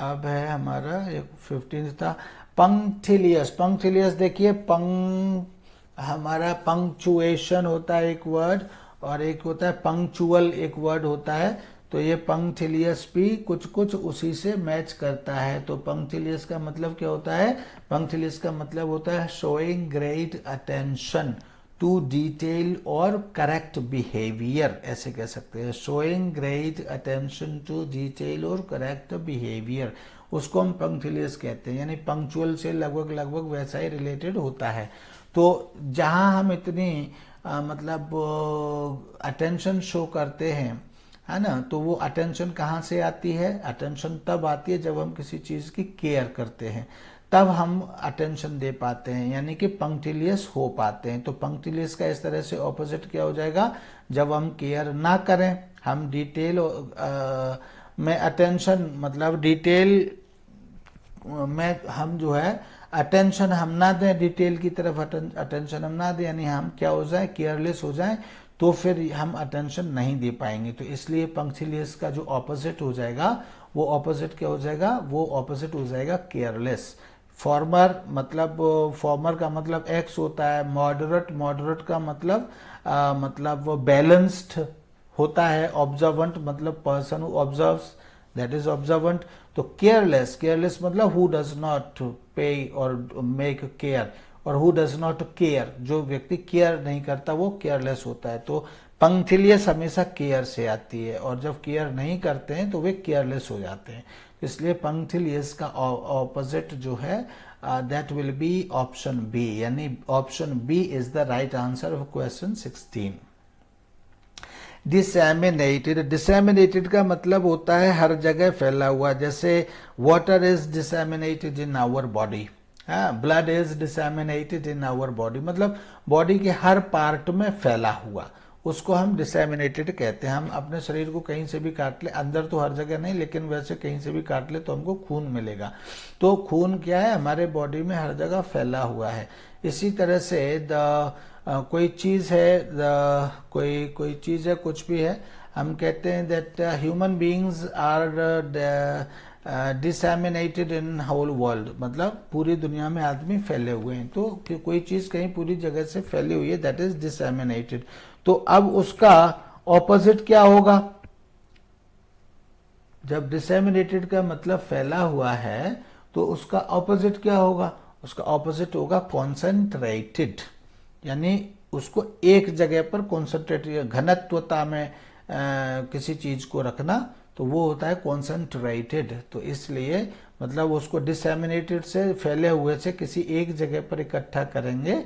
अब है हमारा एक 15th था पंक्टिलियस। पंक्टिलियस देखिए, हमारा पंक्चुएशन होता है एक वर्ड, और एक होता है पंक्चुअल एक वर्ड होता है। तो ये पंक्टिलियस भी कुछ कुछ उसी से मैच करता है। तो पंक्टिलियस का मतलब क्या होता है, पंक्टिलियस का मतलब होता है showing great attention to detail और करेक्ट बिहेवियर, ऐसे कह सकते हैं, showing great attention to detail और करेक्ट बिहेवियर, उसको हम पंक्टिलियस कहते हैं। यानी पंक्चुअल से लगभग लगभग वैसा ही रिलेटेड होता है। तो जहां हम इतनी मतलब अटेंशन शो करते हैं, है ना, तो वो अटेंशन कहाँ से आती है, अटेंशन तब आती है जब हम किसी चीज की केयर करते हैं, तब हम अटेंशन दे पाते हैं, यानी कि पंक्टिलियस हो पाते हैं। तो पंक्टिलियस का इस तरह से ऑपोजिट क्या हो जाएगा, जब हम केयर ना करें, हम डिटेल में अटेंशन मतलब डिटेल में हम जो है अटेंशन हम ना दें, डिटेल की तरफ अटेंशन हम ना दें, यानी हम क्या हो जाए, केयरलेस हो जाए, तो फिर हम अटेंशन नहीं दे पाएंगे। तो इसलिए पंक्टिलियस का जो ऑपोजिट हो जाएगा वो ऑपोजिट क्या हो जाएगा, वो ऑपोजिट हो जाएगा केयरलेस। फॉर्मर मतलब फॉर्मर का मतलब एक्स होता है, मॉडरेट मॉडरेट का मतलब वो बैलेंस्ड होता है, ऑब्जर्वेंट मतलब person who observes, that is observant. तो केयरलेस, केयरलेस मतलब हु डज नॉट पे और मेक केयर, और हु डज नॉट केयर, जो व्यक्ति केयर नहीं करता वो केयरलेस होता है। तो पंक्टिलियस हमेशा केयर से आती है, और जब केयर नहीं करते हैं तो वे केयरलेस हो जाते हैं। इसलिए पंक्टिलियस का ऑपोजिट जो है that will be option B, यानी option B is the right answer of question 16। Disseminated, disseminated का मतलब होता है हर जगह फैला हुआ, जैसे water is disseminated in our body, हाँ, blood is disseminated in our body, मतलब बॉडी के हर पार्ट में फैला हुआ, उसको हम डिसैमिनेटेड कहते हैं। हम अपने शरीर को कहीं से भी काट ले, अंदर तो हर जगह नहीं, लेकिन वैसे कहीं से भी काट ले तो हमको खून मिलेगा। तो खून क्या है, हमारे बॉडी में हर जगह फैला हुआ है। इसी तरह से कोई चीज है, कोई कोई चीज है, कुछ भी है, हम कहते हैं that human beings are disseminated in whole world, मतलब पूरी दुनिया में आदमी फैले हुए हैं। तो कोई चीज कहीं पूरी जगह से फैली हुई है, दैट इज डिसैमिनेटेड। तो अब उसका ऑपोजिट क्या होगा, जब डिसैमिनेटेड का मतलब फैला हुआ है तो उसका ऑपोजिट क्या होगा, उसका ऑपोजिट होगा कॉन्सेंट्रेटेड, यानी उसको एक जगह पर कॉन्सेंट्रेट, घनत्वता में किसी चीज को रखना, तो वो होता है कॉन्सेंट्रेटेड। तो इसलिए मतलब उसको डिसैमिनेटेड से, फैले हुए से किसी एक जगह पर इकट्ठा करेंगे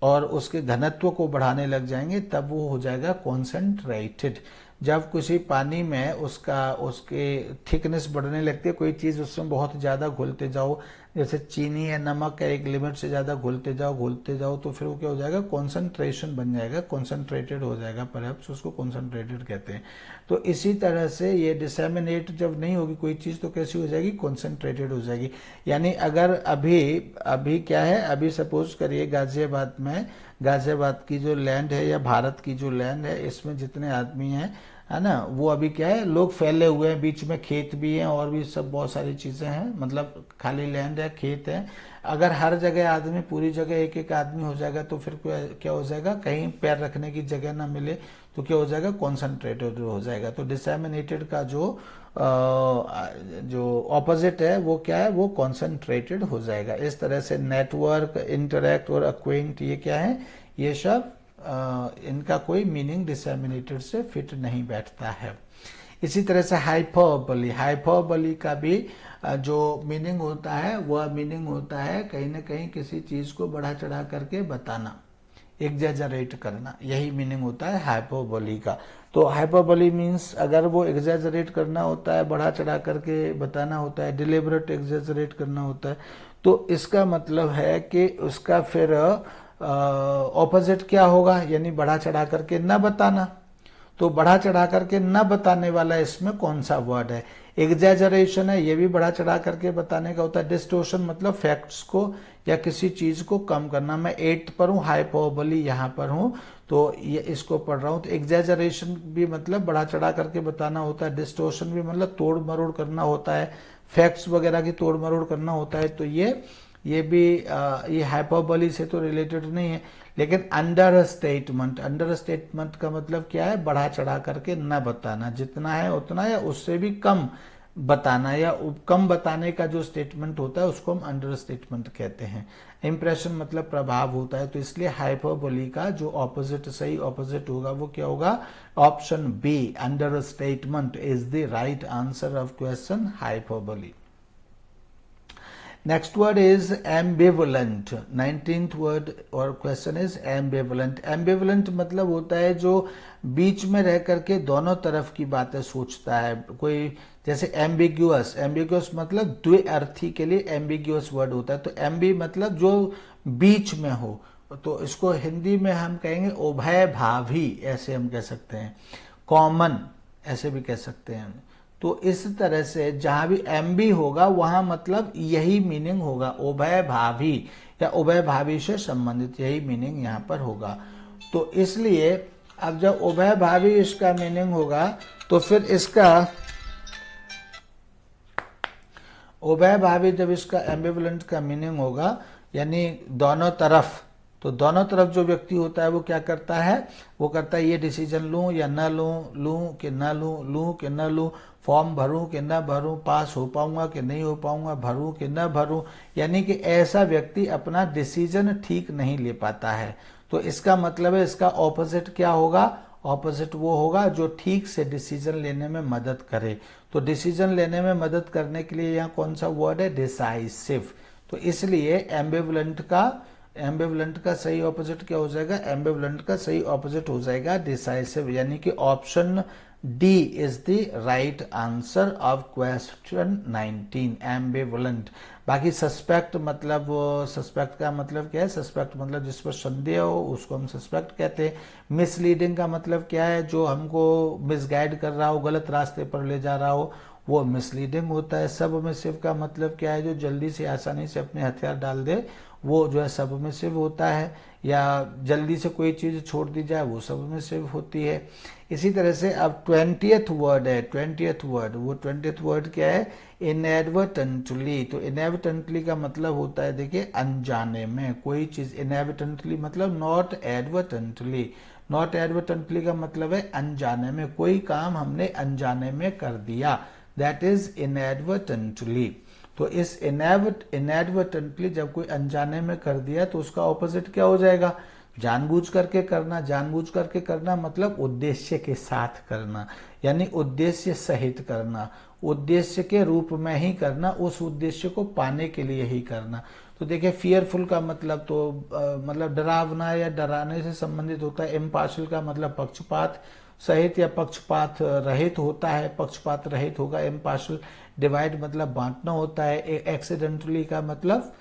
और उसके घनत्व को बढ़ाने लग जाएंगे, तब वो हो जाएगा कॉन्सेंट्रेटेड। जब किसी पानी में उसके थिकनेस बढ़ने लगती है, कोई चीज उसमें बहुत ज्यादा घुलते जाओ, जैसे चीनी या नमक है, एक लिमिट से ज्यादा घुलते जाओ तो फिर वो क्या हो जाएगा, कॉन्सेंट्रेशन बन जाएगा, कॉन्सेंट्रेटेड हो जाएगा, परहैप्स उसको कॉन्सेंट्रेटेड कहते हैं। तो इसी तरह से ये डिसैमिनेट जब नहीं होगी कोई चीज तो कैसी हो जाएगी, कॉन्सेंट्रेटेड हो जाएगी। यानी अगर अभी अभी क्या है, अभी सपोज करिए गाजियाबाद की जो लैंड है या भारत की जो लैंड है, इसमें जितने आदमी हैं, है ना, वो अभी क्या है, लोग फैले हुए हैं, बीच में खेत भी हैं और भी सब बहुत सारी चीजें हैं, मतलब खाली लैंड है, खेत है। अगर हर जगह आदमी, पूरी जगह एक एक आदमी हो जाएगा तो फिर क्या हो जाएगा, कहीं पैर रखने की जगह ना मिले तो क्या हो जाएगा, कॉन्सेंट्रेटेड हो जाएगा। तो डिसैमिनेटेड का जो ऑपोजिट है वो क्या है, वो कॉन्सेंट्रेटेड हो जाएगा। इस तरह से नेटवर्क, इंटरैक्ट और अक्वेंट, ये क्या है, ये सब इनका कोई मीनिंग डिसैमिनेटेड से फिट नहीं बैठता है। इसी तरह से हाइपरबली, हाइपरबली का भी जो मीनिंग होता है वह मीनिंग होता है कहीं ना कहीं किसी चीज को बढ़ा चढ़ा करके बताना, एग्जैजरेट करना, यही मीनिंग होता है हाइपरबोली का। तो हाइपरबोली मीन्स अगर वो एग्जैजरेट करना होता है, बढ़ा चढ़ा करके बताना होता है, डिलिबरेट एग्जैजरेट करना होता है, तो इसका मतलब है कि उसका फिर ऑपोजिट क्या होगा, यानी बढ़ा चढ़ा करके न बताना। तो बढ़ा चढ़ा करके न बताने वाला इसमें कौन सा वर्ड है, एग्जैजरेशन है, ये भी बढ़ा चढ़ा करके बताने का होता है। डिस्टोर्शन मतलब फैक्ट्स को या किसी चीज को कम करना। मैं 8th पर हूँ, हाइपरबोली यहाँ पर हूँ, तो ये इसको पढ़ रहा हूँ। तो एग्जैजरेशन भी मतलब बढ़ा चढ़ा करके बताना होता है, डिस्टोर्शन भी मतलब तोड़ मरोड़ करना होता है, फैक्ट्स वगैरह की तोड़ मरोड़ करना होता है। तो ये भी ये हाइपरबोली से तो रिलेटेड नहीं है। लेकिन अंडर स्टेटमेंट, अंडर स्टेटमेंट का मतलब क्या है, बढ़ा चढ़ा करके न बताना, जितना है उतना या उससे भी कम बताना, या कम बताने का जो स्टेटमेंट होता है उसको हम अंडर स्टेटमेंट कहते हैं। इंप्रेशन मतलब प्रभाव होता है, तो इसलिए हाइपरबोली का जो ऑपोजिट, सही ऑपोजिट होगा वो क्या होगा, option B, understatement is the right answer of question hyperbole. Next word is ambivalent. 19th word और question is ambivalent. Ambivalent मतलब होता है जो बीच में रह करके दोनों तरफ की बातें सोचता है। कोई जैसे ambiguous, ambiguous मतलब द्विअर्थी के लिए ambiguous वर्ड होता है। तो ambi मतलब जो बीच में हो, तो इसको हिंदी में हम कहेंगे उभय भावी, ऐसे हम कह सकते हैं। कॉमन ऐसे भी कह सकते हैं। तो इस तरह से जहां भी एम्बी होगा वहां मतलब यही मीनिंग होगा, उभय भावी या उभय भावी से संबंधित, यही मीनिंग यहां पर होगा। तो इसलिए अब जब उभय भावी इसका मीनिंग होगा तो फिर इसका उभय भावी जब इसका एम्बिवलेंट का मीनिंग होगा यानी दोनों तरफ, तो दोनों तरफ जो व्यक्ति होता है वो क्या करता है, वो करता है ये डिसीजन लूं या ना लूं, लूं कि ना लूं, लूं कि ना लूं, फॉर्म भरूं कि ना भरूं, पास हो पाऊंगा कि नहीं हो पाऊंगा, भरूं कि ना भरूं, यानी कि ऐसा व्यक्ति अपना डिसीजन ठीक नहीं ले पाता है। तो इसका मतलब है इसका ऑपोजिट क्या होगा, ऑपोजिट वो होगा जो ठीक से डिसीजन लेने में मदद करे। तो डिसीजन लेने में मदद करने के लिए यहाँ कौन सा वर्ड है, डिसाइसिव। तो इसलिए एम्बिवलेंट का सही ऑपोजिट क्या हो जाएगा, एम्बिवलेंट का सही ऑपोजिट हो जाएगा डिसाइसिव, यानी कि option D is the right answer of question 19, ambivalent. बाकी सस्पेक्ट मतलब, सस्पेक्ट का मतलब क्या है, सस्पेक्ट मतलब जिस पर संदेह हो उसको हम सस्पेक्ट कहते हैं। मिसलीडिंग का मतलब क्या है, जो हमको मिसगाइड कर रहा हो, गलत रास्ते पर ले जा रहा हो, वो मिसलीडिंग होता है। सबमिसिव का मतलब क्या है, जो जल्दी से आसानी से अपने हथियार डाल दे वो जो है सबमिसिव होता है, या जल्दी से कोई चीज छोड़ दी जाए वो सबमिसिव होती है। इसी तरह से अब 20th वर्ड है, 20th वर्ड, वो 20th वर्ड क्या है, इनएडवर्टेंटली। तो इनएडवर्टेंटली का मतलब होता है, देखिए अनजाने में कोई चीज, इनएडवर्टेंटली मतलब नॉट एडवर्टेंटली, नॉट एडवर्टेंटली का मतलब है अनजाने में, कोई काम हमने अनजाने में कर दिया, दैट इज इनएडवर्टेंटली। तो इस इनएडवर्टेंटली जब कोई अनजाने में कर दिया तो उसका ऑपोजिट क्या हो जाएगा, जानबूझ करके करना। जानबूझ करके करना मतलब उद्देश्य के साथ करना, यानी उद्देश्य सहित करना, उद्देश्य के रूप में ही करना, उस उद्देश्य को पाने के लिए ही करना। तो देखिए फियरफुल का मतलब तो मतलब डरावना या डराने से संबंधित होता है। इम्पार्शियल का मतलब पक्षपात सहित या पक्षपात रहित होता है, पक्षपात रहित होगा इम्पार्शियल। डिवाइड मतलब बांटना होता है। एक्सीडेंटली का मतलब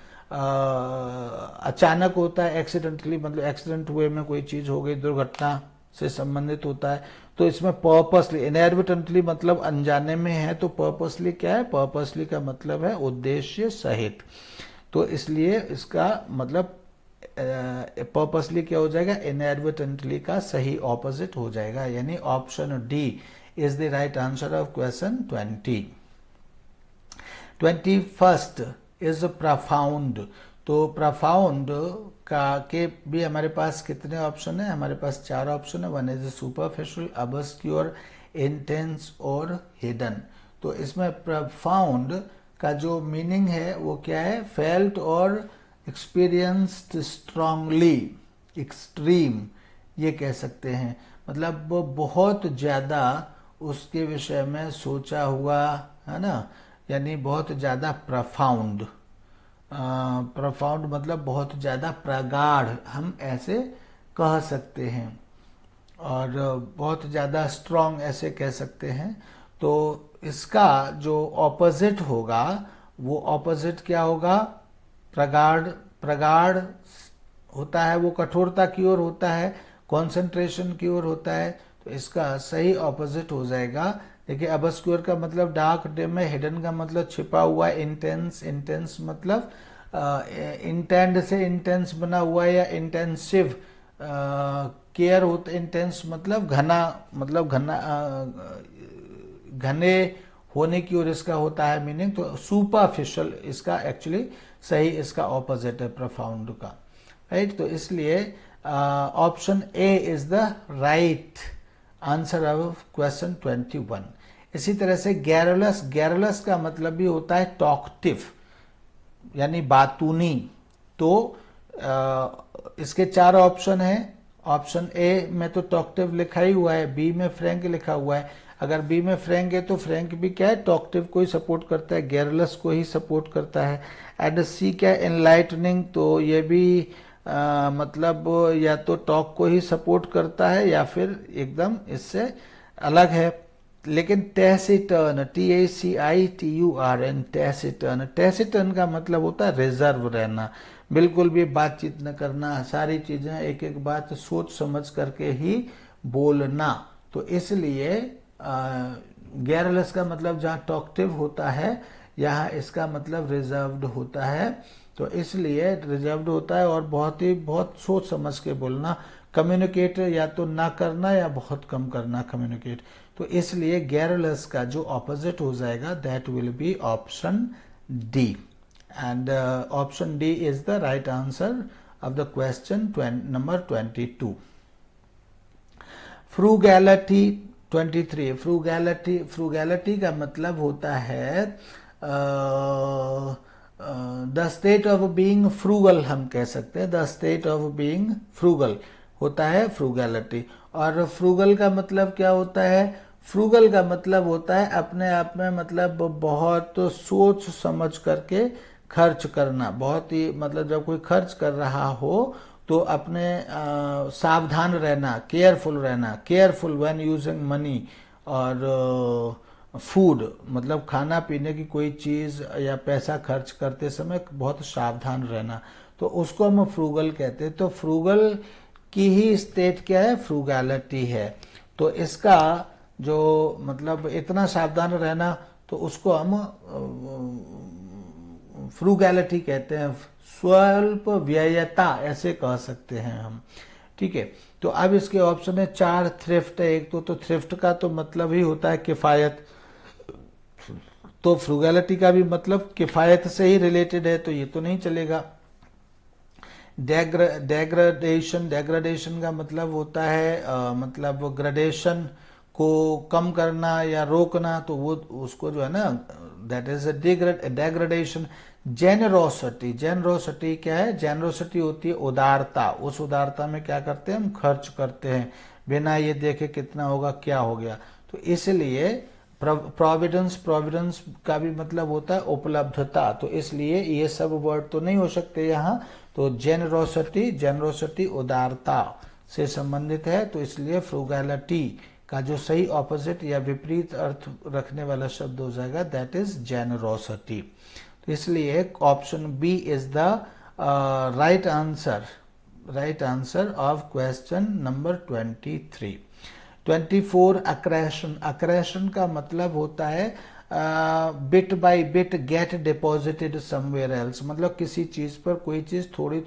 अचानक होता है। एक्सीडेंटली मतलब एक्सीडेंट हुए में कोई चीज हो गई, दुर्घटना से संबंधित होता है। तो इसमें पर्पसली, इनएडवर्टेंटली मतलब अनजाने में है, तो पर्पसली क्या है, पर्पसली का मतलब है उद्देश्य सहित। तो इसलिए इसका मतलब पर्पसली क्या हो जाएगा, इनएडवर्टेंटली का सही ऑपोजिट हो जाएगा, यानी option D is the right answer of question 20। 21st is profound. तो प्रोफाउंड का के भी हमारे पास कितने ऑप्शन है, हमारे पास 4 ऑप्शन है। One is superficial, obscure, intense और हिडन। तो इसमें प्रोफाउंड का जो मीनिंग है वो क्या है, फेल्ट और एक्सपीरियंस्ड स्ट्रांगली, एक्सट्रीम ये कह सकते हैं। मतलब वो बहुत ज्यादा उसके विषय में सोचा हुआ है ना, यानी बहुत ज्यादा प्रफाउंड। प्रफाउंड मतलब बहुत ज्यादा प्रगाढ़, हम ऐसे कह सकते हैं। और बहुत ज्यादा स्ट्रांग ऐसे कह सकते हैं। तो इसका जो ऑपोजिट होगा वो ऑपोजिट क्या होगा, प्रगाढ़। प्रगाढ़ होता है वो कठोरता की ओर होता है, कंसंट्रेशन की ओर होता है। तो इसका सही ऑपोजिट हो जाएगा। देखिए ऑब्सक्योर का मतलब डार्क डिम है, हिडन का मतलब छिपा हुआ, इंटेंस, इंटेंस मतलब इंटेंड से इंटेंस बना हुआ या इंटेंसिव केयर होता। इंटेंस मतलब घना, मतलब घना घने होने की ओर इसका होता है मीनिंग। तो सुपरफिशियल इसका एक्चुअली सही इसका ऑपोजिट है प्रोफाउंड का, राइट। तो इसलिए option A is the right answer of question 21। इसी तरह से गैरलस, गैरलस का मतलब भी होता है टॉकटिव यानी बातूनी। तो इसके 4 ऑप्शन हैं। ऑप्शन ए में तो टॉकटिव लिखा ही हुआ है, बी में फ्रैंक लिखा हुआ है। अगर बी में फ्रैंक है तो फ्रैंक भी क्या है, टॉकटिव को ही सपोर्ट करता है, गैरलस को ही सपोर्ट करता है। एंड सी क्या है, एनलाइटनिंग, तो ये भी मतलब या तो टॉक को ही सपोर्ट करता है या फिर एकदम इससे अलग है। लेकिन टैसिटर्न, TACITURN, टैसिटर्न, टैसिटर्न का मतलब होता है रिजर्व रहना, बिल्कुल भी बातचीत न करना, सारी चीजें एक एक बात सोच समझ करके ही बोलना। तो इसलिए गैरलस का मतलब जहाँ टॉकटिव होता है यहाँ इसका मतलब रिजर्व्ड होता है। तो इसलिए रिजर्व्ड होता है और बहुत सोच समझ के बोलना। कम्युनिकेट या तो ना करना या बहुत कम करना कम्युनिकेट। तो इसलिए गैरलस का जो ऑपोजिट हो जाएगा that will be option D. And option D is the right answer of the question number 22. फ्रूगैलिटी 23. फ्रूगैलिटी का मतलब होता है the state of being frugal, हम कह सकते हैं the state of being frugal होता है फ्रूगैलिटी। और फ्रूगल का मतलब क्या होता है? फ्रूगल का मतलब होता है अपने आप में मतलब बहुत सोच समझ करके खर्च करना, बहुत ही मतलब जब कोई खर्च कर रहा हो तो अपने सावधान रहना, केयरफुल रहना, केयरफुल व्हेन यूजिंग मनी। और फूड मतलब खाना पीने की कोई चीज या पैसा खर्च करते समय बहुत सावधान रहना, तो उसको हम फ्रूगल कहते हैं। तो फ्रूगल की ही स्टेट क्या है? फ्रूगैलिटी है। तो इसका जो मतलब इतना सावधान रहना, तो उसको हम फ्रूगैलिटी कहते हैं, स्वल्प व्ययता ऐसे कह सकते हैं हम। ठीक है, तो अब इसके ऑप्शन है 4 थ्रिफ्ट है एक। तो थ्रिफ्ट का तो मतलब ही होता है किफायत, तो फ्रूगैलिटी का भी मतलब किफायत से ही रिलेटेड है, तो ये तो नहीं चलेगा। डेग्रेडेशन का मतलब होता है मतलब ग्रेडेशन को कम करना या रोकना, तो वो उसको जो है ना दैट इज डेग्रेडेशन। जेनरोसिटी क्या है? जेनरोसिटी होती है उदारता। उस उदारता में क्या करते हैं? हम खर्च करते हैं बिना ये देखे कितना होगा क्या हो गया। तो इसलिए प्रोविडेंस का भी मतलब होता है उपलब्धता, तो इसलिए ये सब वर्ड तो नहीं हो सकते यहाँ। तो जेनरोसिटी उदारता से संबंधित है, तो इसलिए फ्रूगैलिटी का जो सही ऑपोजिट या विपरीत अर्थ रखने वाला शब्द हो जाएगा दैट इज जेनरोसिटी। तो इसलिए option B is the right answer of question number 23। 24 accretion का मतलब होता है bit by bit get deposited somewhere else, मतलब किसी चीज पर कोई चीज थोड़ी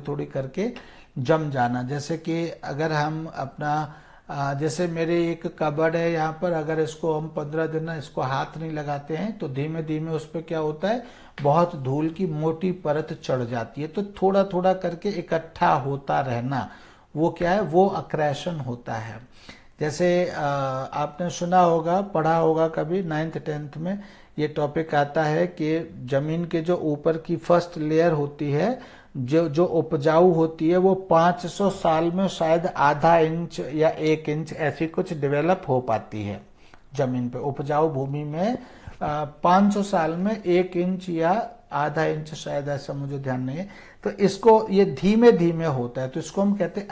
थोड़ी करके जम जाना। जैसे कि अगर हम अपना जैसे मेरे एक कबर्ड है यहाँ पर, अगर इसको हम 15 दिन इसको हाथ नहीं लगाते हैं तो धीमे धीमे उस पर क्या होता है? बहुत धूल की मोटी परत चढ़ जाती है। तो थोड़ा थोड़ा करके इकट्ठा होता रहना, वो क्या है? वो अक्रेशन होता है। जैसे आपने सुना होगा, पढ़ा होगा कभी 9th 10th में, ये टॉपिक आता है कि जमीन के जो ऊपर की फर्स्ट लेयर होती है, जो उपजाऊ होती है, वो 500 साल में शायद आधा इंच या 1 इंच ऐसी कुछ डेवलप हो पाती है जमीन पे। उपजाऊ भूमि में 500 साल में 1 इंच या आधा इंच शायद, ऐसा मुझे ध्यान नहीं है। तो इसको ये धीमे धीमे होता है, तो इसको हम कहते हैं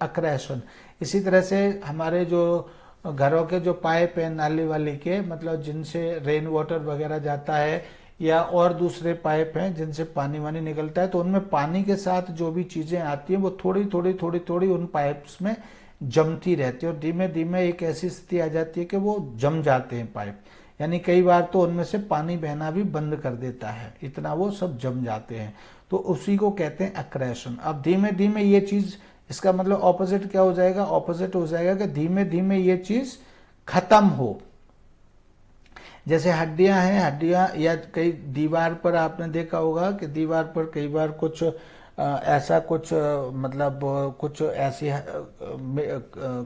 अक्रेशन। इसी तरह से हमारे जो घरों के जो पाइप है नाली वाली के, मतलब जिनसे रेन वाटर वगैरह जाता है, या और दूसरे पाइप हैं जिनसे पानी वानी निकलता है, तो उनमें पानी के साथ जो भी चीजें आती हैं वो थोड़ी थोड़ी उन पाइप्स में जमती रहती है, और धीमे धीमे एक ऐसी स्थिति आ जाती है कि वो जम जाते हैं पाइप। यानी कई बार तो उनमें से पानी बहना भी बंद कर देता है, इतना वो सब जम जाते हैं। तो उसी को कहते हैं अक्रेशन। अब धीमे धीमे ये चीज, इसका मतलब ऑपोजिट क्या हो जाएगा? ऑपोजिट हो जाएगा कि धीमे धीमे ये चीज खत्म हो। जैसे हड्डियां हैं, हड्डियां या कई दीवार पर आपने देखा होगा कि दीवार पर कई बार कुछ ऐसा कुछ मतलब कुछ ऐसी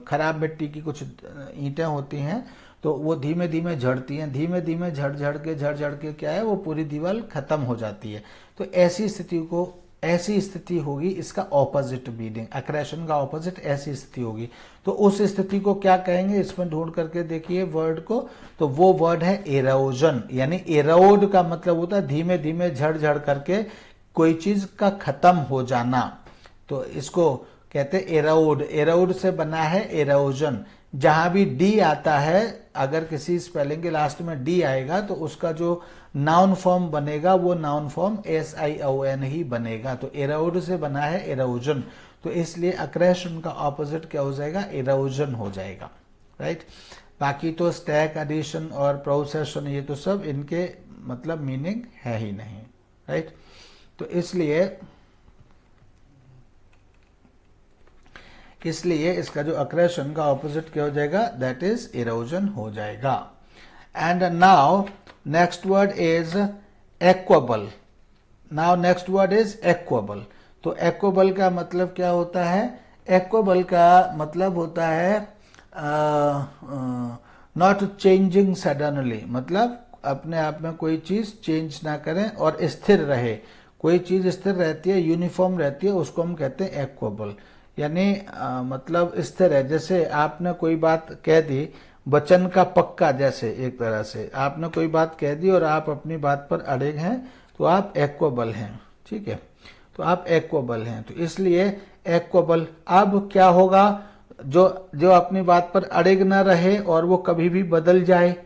खराब मिट्टी की कुछ ईंटें होती हैं, तो वो धीमे धीमे झड़ती हैं, धीमे धीमे झड़ झड़ के क्या है? वो पूरी दीवार खत्म हो जाती है। तो ऐसी स्थिति होगी, इसका ऑपोजिट मीनिंग, अक्रेशन का ऑपोजिट ऐसी स्थिति होगी। तो उस स्थिति को क्या कहेंगे? इसमें ढूंढ करके देखिए वर्ड को, तो वो वर्ड है एरोजन। यानी एरोड का मतलब होता है धीमे धीमे झड़ करके कोई चीज का खत्म हो जाना, तो इसको कहते हैं एरोड। एरोड से बना है एरोजन। जहां भी डी आता है, अगर किसी स्पेलिंग के लास्ट में डी आएगा तो उसका जो नाउन फॉर्म बनेगा वो नाउन फॉर्म SION ही बनेगा। तो एरोड से बना है एरोजन, तो इसलिए अक्रेशन का ऑपोजिट क्या हो जाएगा? एरोजन हो जाएगा, राइट। बाकी तो स्टैक, एडिशन और प्रोसेशन, ये तो सब इनके मतलब मीनिंग है ही नहीं, राइट। तो इसलिए इसका जो अक्रेशन का ऑपोजिट क्या हो जाएगा? दैट इज इरोजन हो जाएगा। And now next word is equable. Now next word is equable. तो एक्वेबल का मतलब क्या होता है? एक्वेबल का मतलब होता है नॉट चेंजिंग सडनली, मतलब अपने आप में कोई चीज चेंज ना करें और स्थिर रहे। कोई चीज स्थिर रहती है, यूनिफॉर्म रहती है, उसको हम कहते हैं एक्वेबल। यानी मतलब स्थिर है। जैसे आपने कोई बात कह दी, वचन का पक्का, जैसे एक तरह से आपने कोई बात कह दी और आप अपनी बात पर अड़े हैं, तो आप एक्वेबल हैं। ठीक है, तो आप एक्वेबल हैं। तो इसलिए एक्वेबल। अब क्या होगा? जो जो अपनी बात पर अड़िग न रहे और वो कभी भी बदल जाए,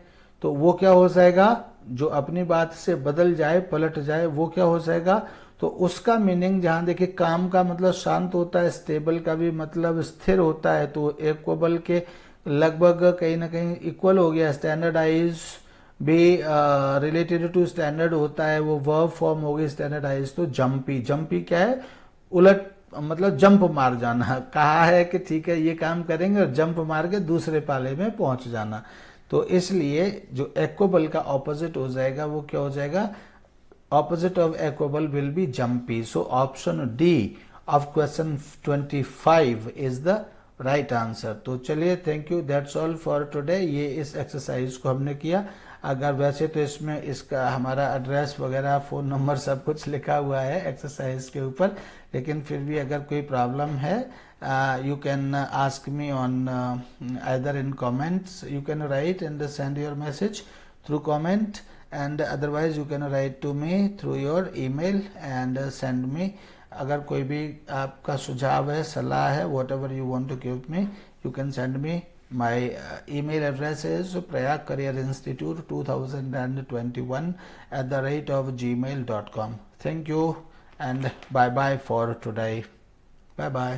तो वो क्या हो जाएगा? जो अपनी बात से बदल जाए, पलट जाए, वो क्या हो जाएगा? तो उसका मीनिंग, जहां देखिए काम का मतलब शांत होता है, स्टेबल का भी मतलब स्थिर होता है, तो एक्वेबल के लगभग कहीं ना कहीं इक्वल हो गया। स्टैंडर्डाइज भी रिलेटेड टू स्टैंडर्ड होता है, वो वर्ब फॉर्म हो गई स्टैंडर्डाइज। तो जंपी, जंपी क्या है? उलट, मतलब जंप मार जाना। कहा है कि ठीक है ये काम करेंगे और जंप मार के दूसरे पाले में पहुंच जाना। तो इसलिए जो एक्वेबल का ऑपोजिट हो जाएगा वो क्या हो जाएगा? Opposite of equable will be jumpy. So option D of question 25 is the right answer. तो चलिए, thank you, that's all for today. ये इस एक्सरसाइज को हमने किया। अगर वैसे तो इसमें इसका हमारा एड्रेस वगैरह, फ़ोन नंबर सब कुछ लिखा हुआ है एक्सरसाइज के ऊपर, लेकिन फिर भी अगर कोई प्रॉब्लम है, you can ask me on either in comments, you can write and send your message through comment, and otherwise you can write to me through your email and send me. अगर कोई भी आपका सुझाव है, सलाह है, whatever you want to give me, you can send me. My email address is Prayag Career Institute 2021@gmail.com. Thank you and bye bye for today. Bye bye.